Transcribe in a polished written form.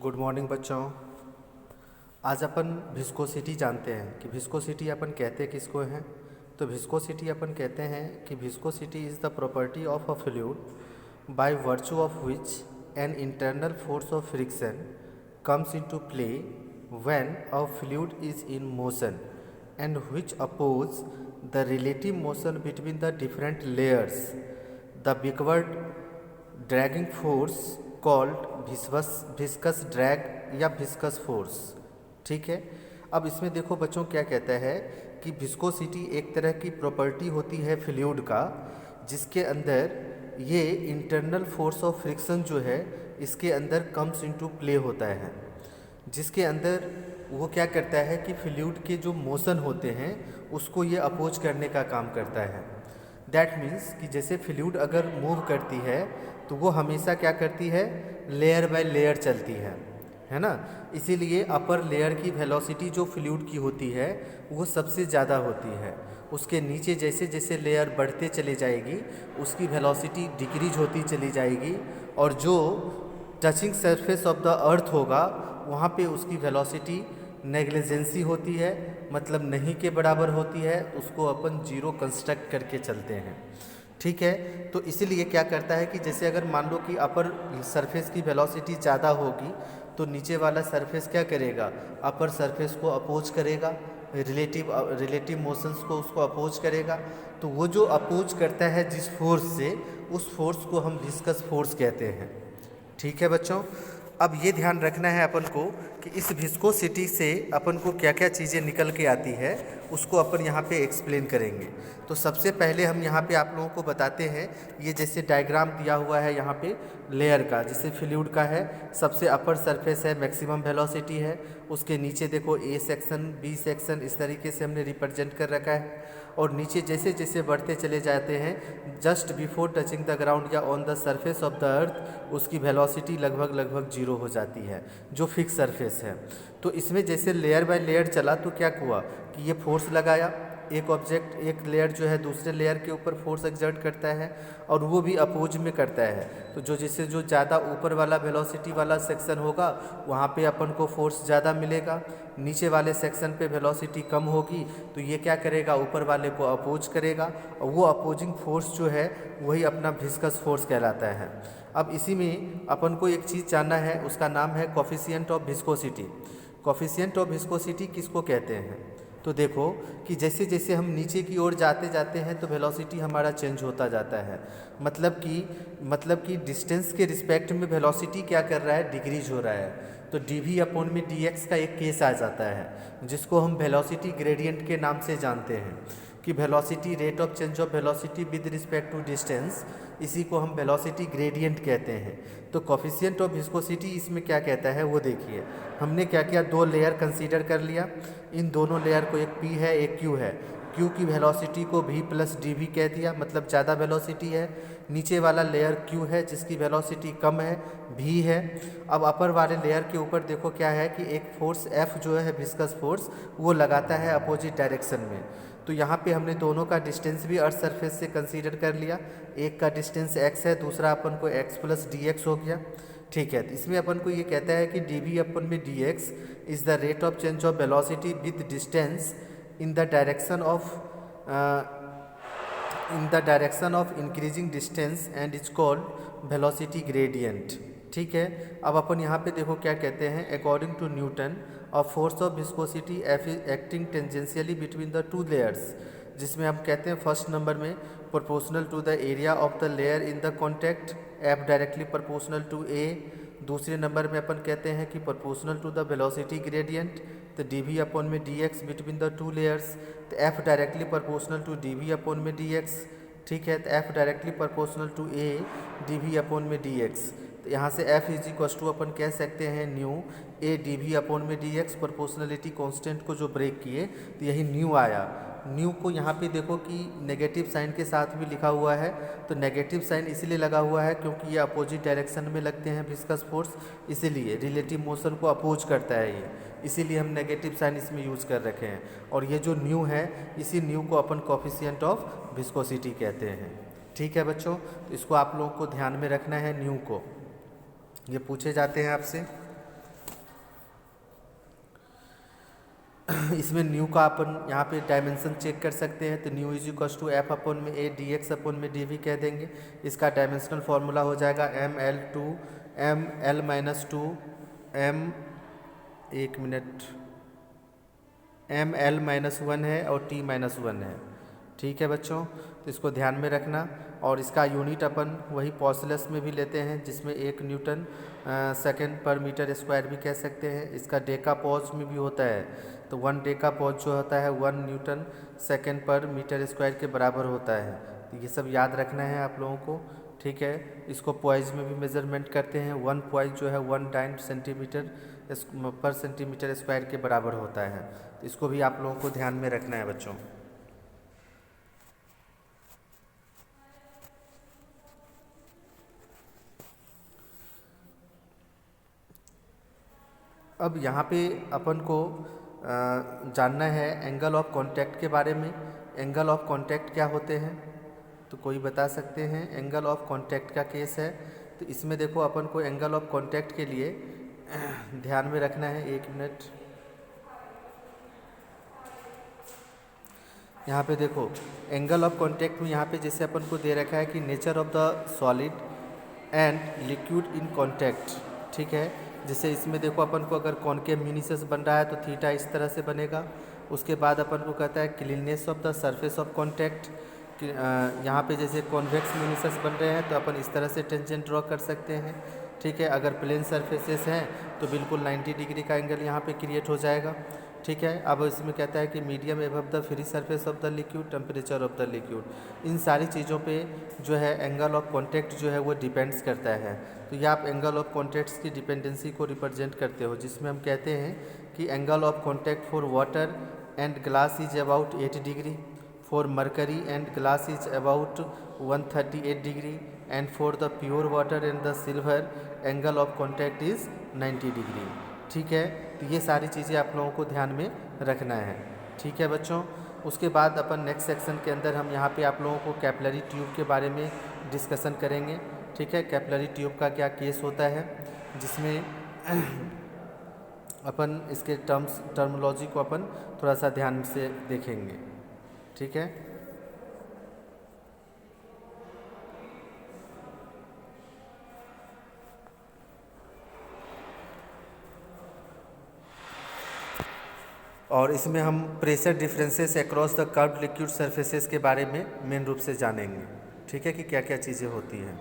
Good morning बच्चों। आज अपन viscosity जानते हैं कि विस्कोसिटी अपन कहते किसको हैं। तो विस्कोसिटी अपन कहते हैं कि viscosity is the property of a fluid by virtue of which an internal force of friction comes into play when a fluid is in motion and which oppose the relative motion between the different layers. The backward dragging force called viscous drag या viscous force। ठीक है, अब इसमें देखो बच्चों क्या कहता है कि विस्कोसिटी एक तरह की प्रॉपर्टी होती है फ्लूइड का, जिसके अंदर ये इंटरनल फोर्स ऑफ फ्रिक्शन जो है इसके अंदर कम्स इनटू प्ले होता है, जिसके अंदर वो क्या करता है कि फ्लूइड के जो मोशन होते हैं उसको ये अपोज करने का काम करता है। दैट मीन्स कि जैसे फ्लूइड अगर मूव करती है तो वो हमेशा क्या करती है, लेयर बाय लेयर चलती है ना। इसीलिए अपर लेयर की वेलोसिटी जो फ्लूइड की होती है वो सबसे ज़्यादा होती है। उसके नीचे जैसे जैसे लेयर बढ़ते चले जाएगी उसकी वेलोसिटी डिक्रीज होती चली जाएगी, और जो टचिंग सरफेस ऑफ द अर्थ होगा वहाँ पे उसकी वेलोसिटी नेग्लिजेंसी होती है, मतलब नहीं के बराबर होती है। उसको अपन जीरो कंस्ट्रक्ट करके चलते हैं। ठीक है, तो इसीलिए क्या करता है कि जैसे अगर मान लो कि अपर सरफेस की वेलोसिटी ज़्यादा होगी तो नीचे वाला सरफेस क्या करेगा, अपर सरफेस को अपोज करेगा, रिलेटिव मोशंस को उसको अपोज करेगा। तो वो जो अपोज करता है जिस फोर्स से, उस फोर्स को हम विस्कस फोर्स कहते हैं। ठीक है बच्चों, अब ये ध्यान रखना है अपन को कि इस विस्कोसिटी से अपन को क्या क्या चीज़ें निकल के आती है उसको अपन यहाँ पे एक्सप्लेन करेंगे। तो सबसे पहले हम यहाँ पे आप लोगों को बताते हैं, ये जैसे डायग्राम दिया हुआ है यहाँ पे लेयर का, जैसे फ्लूइड का है, सबसे अपर सरफेस है, मैक्सिमम वेलोसिटी है, उसके नीचे देखो ए सेक्शन बी सेक्शन, इस तरीके से हमने रिप्रेजेंट कर रखा है। और नीचे जैसे जैसे बढ़ते चले जाते हैं just before touching the ground या on the surface of the earth उसकी वेलोसिटी लगभग जीरो हो जाती है, जो फिक्स सरफेस है। तो इसमें जैसे लेयर बाय लेयर चला तो क्या हुआ कि ये फोर्स लगाया, एक ऑब्जेक्ट एक लेयर जो है दूसरे लेयर के ऊपर फोर्स एक्सर्ट करता है और वो भी अपोज में करता है। तो जो जिससे जो ज़्यादा ऊपर वाला वेलोसिटी वाला सेक्शन होगा वहाँ पे अपन को फोर्स ज़्यादा मिलेगा, नीचे वाले सेक्शन पे वेलोसिटी कम होगी तो ये क्या करेगा, ऊपर वाले को अपोज करेगा, और वो अपोजिंग फोर्स जो है वही अपना विस्कस फोर्स कहलाता है। अब इसी में अपन को एक चीज़ जानना है, उसका नाम है coefficient of viscosity. Coefficient of viscosity किसको कहते हैं? तो देखो कि जैसे जैसे हम नीचे की ओर जाते जाते हैं तो वेलोसिटी हमारा चेंज होता जाता है, मतलब कि डिस्टेंस के रिस्पेक्ट में वेलोसिटी क्या कर रहा है, डिक्रीज हो रहा है। तो डी अपॉन में डी एक्स का एक केस आ जाता है जिसको हम वेलोसिटी ग्रेडियंट के नाम से जानते हैं कि velocity rate of change of velocity with respect to distance, इसी को हम वेलोसिटी ग्रेडियंट कहते हैं। तो कोफिशिएंट ऑफ विस्कोसिटी इसमें क्या कहता है वो देखिए। हमने क्या किया, दो लेयर कंसीडर कर लिया, इन दोनों लेयर को, एक P है एक Q है, Q की वेलोसिटी को V प्लस dV कह दिया, मतलब ज़्यादा वेलोसिटी है। नीचे वाला लेयर Q है जिसकी वेलोसिटी कम है, V है। अब अपर वाले लेयर के ऊपर देखो क्या है कि एक फोर्स F जो है विस्कस फोर्स वो लगाता है अपोजिट डायरेक्शन में। तो यहाँ पे हमने दोनों का डिस्टेंस भी अर्थ सरफेस से कंसीडर कर लिया, एक का डिस्टेंस x है, दूसरा अपन को x प्लस dx हो गया। ठीक है, तो इसमें अपन को ये कहता है कि dv अपन में dx is the rate of change of velocity with distance in the direction of increasing distance and is called velocity gradient. ठीक है, अब अपन यहाँ पे देखो क्या कहते हैं, according to Newton a force of viscosity F is acting tangentially between the two layers, जिसमें हम कहते हैं फर्स्ट नंबर में proportional to the area of the layer in the contact, F directly proportional to A. दूसरे नंबर में अपन कहते हैं कि proportional to the velocity gradient, तो डी अपॉन में D X between the two layers, तो F directly proportional to D upon में डी एक्स। ठीक है, तो F directly proportional to A d upon में डी एक्स। तो यहाँ से F इज इक्वस टू अपन कह सकते हैं न्यू ए डी अपॉन में डी एक्स। प्रोपोर्शनलिटी कॉन्स्टेंट को जो ब्रेक किए तो यही न्यू आया। न्यू को यहाँ पे देखो कि नेगेटिव साइन के साथ भी लिखा हुआ है, तो नेगेटिव साइन इसलिए लगा हुआ है क्योंकि ये अपोजिट डायरेक्शन में लगते हैं विस्कस फोर्स, इसीलिए रिलेटिव मोशन को अपोज करता है ये, इसीलिए हम नेगेटिव साइन इसमें यूज़ कर रखे हैं। और ये जो न्यू है, इसी न्यू को अपन कोफिशिएंट ऑफ विस्कोसिटी कहते हैं। ठीक है बच्चों, तो इसको आप लोगों को ध्यान में रखना है न्यू को, ये पूछे जाते हैं आपसे। इसमें न्यू का अपन यहाँ पे डायमेंशन चेक कर सकते हैं, तो nu is equal to F upon में ए डी एक्स अपन में डी वी कह देंगे। इसका डायमेंशनल फार्मूला हो जाएगा M L minus two M, एक मिनट, एम एल माइनस वन है और टी माइनस वन है। ठीक है बच्चों, तो इसको ध्यान में रखना। और इसका यूनिट अपन वही पॉसलस में भी लेते हैं, जिसमें 1 न्यूटन सेकेंड पर मीटर स्क्वायर भी कह सकते हैं। इसका डेका पॉज में भी होता है, तो 1 डेका पॉज जो होता है 1 न्यूटन सेकेंड पर मीटर स्क्वायर के बराबर होता है। तो ये सब याद रखना है आप लोगों को। ठीक है, इसको पॉइज में भी मेजरमेंट करते हैं। 1 पॉइज जो है 1 सेंटीमीटर पर सेंटीमीटर स्क्वायर के बराबर होता है। तो इसको भी आप लोगों को ध्यान में रखना है बच्चों। अब यहाँ पे अपन को जानना है एंगल ऑफ कांटेक्ट के बारे में। एंगल ऑफ कांटेक्ट क्या होते हैं, तो कोई बता सकते हैं? एंगल ऑफ कांटेक्ट का केस है, तो इसमें देखो अपन को एंगल ऑफ कांटेक्ट के लिए ध्यान में रखना है। 1 मिनट, यहाँ पे देखो एंगल ऑफ कांटेक्ट में यहाँ पे जैसे अपन को दे रखा है कि nature of the solid and liquid in contact. ठीक है, जैसे इसमें देखो अपन को अगर कॉनकेव म्यूनिसस बन रहा है तो थीटा इस तरह से बनेगा। उसके बाद अपन को कहता है cleanness of the surface of contact. यहाँ पे जैसे कॉन्वेक्स म्यूनिसस बन रहे हैं तो अपन इस तरह से टेंजेंट ड्रॉ कर सकते हैं। ठीक है, अगर प्लेन सरफेसेस हैं तो बिल्कुल 90 डिग्री का एंगल यहाँ पे क्रिएट हो जाएगा। ठीक है, अब इसमें कहता है कि medium above the free surface of the liquid, temperature of the liquid. इन सारी चीज़ों पे जो है एंगल ऑफ कांटेक्ट जो है वो डिपेंड्स करता है। तो ये आप एंगल ऑफ कांटेक्ट की डिपेंडेंसी को रिप्रेजेंट करते हो, जिसमें हम कहते हैं कि angle of contact for water and glass is about 8 degree, for mercury and glass is about 138 degree, and for the pure water and the silver angle of contact is 90 degree. ठीक है, तो ये सारी चीज़ें आप लोगों को ध्यान में रखना है। ठीक है बच्चों, उसके बाद अपन नेक्स्ट सेक्शन के अंदर हम यहाँ पे आप लोगों को कैपिलरी ट्यूब के बारे में डिस्कशन करेंगे। ठीक है, कैपिलरी ट्यूब का क्या केस होता है, जिसमें अपन इसके टर्मोलॉजी को अपन थोड़ा सा ध्यान से देखेंगे। ठीक है, और इसमें हम pressure differences across the curved liquid surfaces के बारे में मेन रूप से जानेंगे। ठीक है, कि क्या क्या चीज़ें होती हैं।